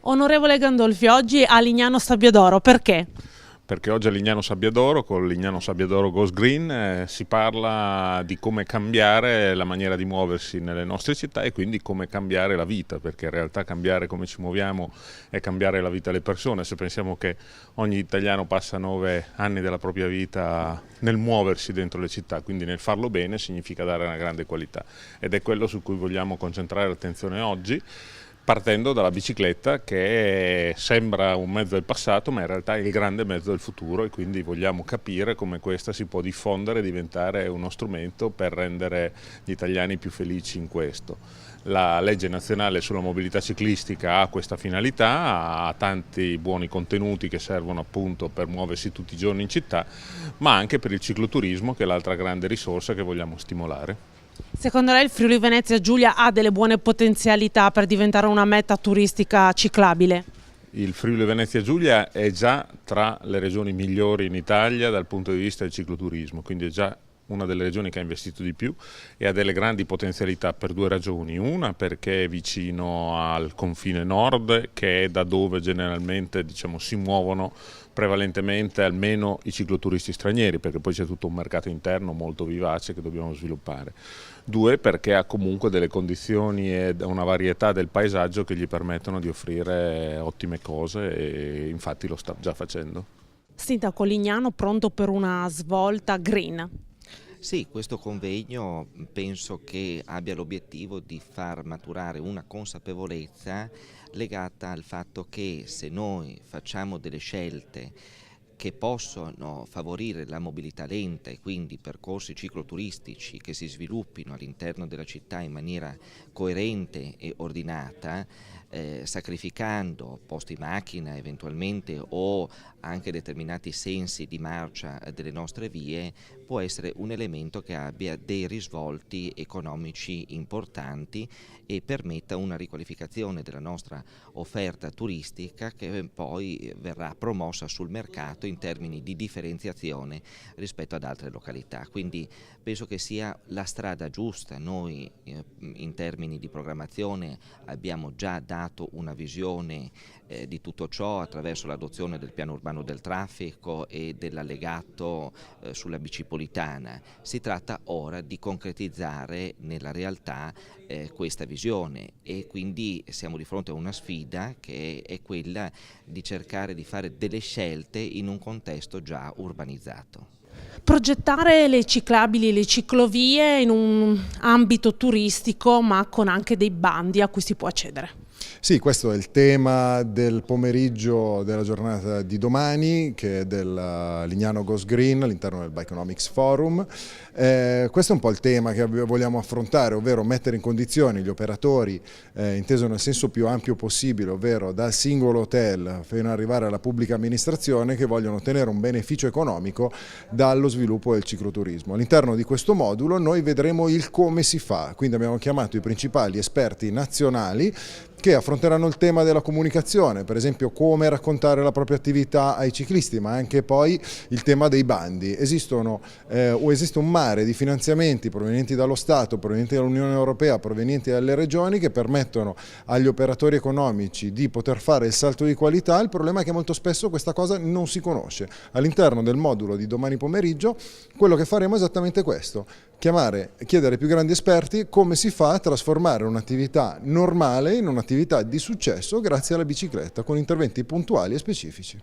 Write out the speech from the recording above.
Onorevole Gandolfi, oggi a Lignano Sabbiadoro, perché? Perché oggi a Lignano Sabbiadoro, con Lignano Sabbiadoro Goes Green, si parla di come cambiare la maniera di muoversi nelle nostre città e quindi come cambiare la vita, perché in realtà cambiare come ci muoviamo è cambiare la vita delle persone. Se pensiamo che ogni italiano passa 9 anni della propria vita nel muoversi dentro le città, quindi nel farlo bene significa dare una grande qualità ed è quello su cui vogliamo concentrare l'attenzione oggi, partendo dalla bicicletta che sembra un mezzo del passato ma in realtà è il grande mezzo del futuro e quindi vogliamo capire come questa si può diffondere e diventare uno strumento per rendere gli italiani più felici in questo. La legge nazionale sulla mobilità ciclistica ha questa finalità, ha tanti buoni contenuti che servono appunto per muoversi tutti i giorni in città, ma anche per il cicloturismo che è l'altra grande risorsa che vogliamo stimolare. Secondo lei il Friuli Venezia Giulia ha delle buone potenzialità per diventare una meta turistica ciclabile? Il Friuli Venezia Giulia è già tra le regioni migliori in Italia dal punto di vista del cicloturismo, quindi è già una delle regioni che ha investito di più e ha delle grandi potenzialità per due ragioni. Una perché è vicino al confine nord, che è da dove generalmente si muovono prevalentemente almeno i cicloturisti stranieri, perché poi c'è tutto un mercato interno molto vivace che dobbiamo sviluppare. Due, perché ha comunque delle condizioni e una varietà del paesaggio che gli permettono di offrire ottime cose e infatti lo sta già facendo. Sindaco, Lignano pronto per una svolta green? Sì, questo convegno penso che abbia l'obiettivo di far maturare una consapevolezza legata al fatto che se noi facciamo delle scelte che possono favorire la mobilità lenta e quindi percorsi cicloturistici che si sviluppino all'interno della città in maniera coerente e ordinata, sacrificando posti macchina eventualmente o anche determinati sensi di marcia delle nostre vie, può essere un elemento che abbia dei risvolti economici importanti e permetta una riqualificazione della nostra offerta turistica che poi verrà promossa sul mercato in termini di differenziazione rispetto ad altre località. Quindi penso che sia la strada giusta. Noi in termini di programmazione abbiamo già dato una visione di tutto ciò attraverso l'adozione del piano urbano del traffico e dell'allegato sulla bicipolitana. Si tratta ora di concretizzare nella realtà questa visione e quindi siamo di fronte a una sfida che è quella di cercare di fare delle scelte in un contesto già urbanizzato. Progettare le ciclabili e le ciclovie in un ambito turistico ma con anche dei bandi a cui si può accedere. Sì, questo è il tema del pomeriggio della giornata di domani, che è del Lignano Goes Green all'interno del Bikeonomics Forum. Questo è un po' il tema che vogliamo affrontare, ovvero mettere in condizioni gli operatori, inteso nel senso più ampio possibile, ovvero dal singolo hotel fino ad arrivare alla pubblica amministrazione, che vogliono ottenere un beneficio economico dallo sviluppo del cicloturismo. All'interno di questo modulo noi vedremo il come si fa, quindi abbiamo chiamato i principali esperti nazionali che affronteranno il tema della comunicazione, per esempio come raccontare la propria attività ai ciclisti, ma anche poi il tema dei bandi. Esiste un mare di finanziamenti provenienti dallo Stato, provenienti dall'Unione Europea, provenienti dalle regioni che permettono agli operatori economici di poter fare il salto di qualità. Il problema è che molto spesso questa cosa non si conosce. All'interno del modulo di domani pomeriggio quello che faremo è esattamente questo: chiedere ai più grandi esperti come si fa a trasformare un'attività normale in un'attività di successo grazie alla bicicletta, con interventi puntuali e specifici.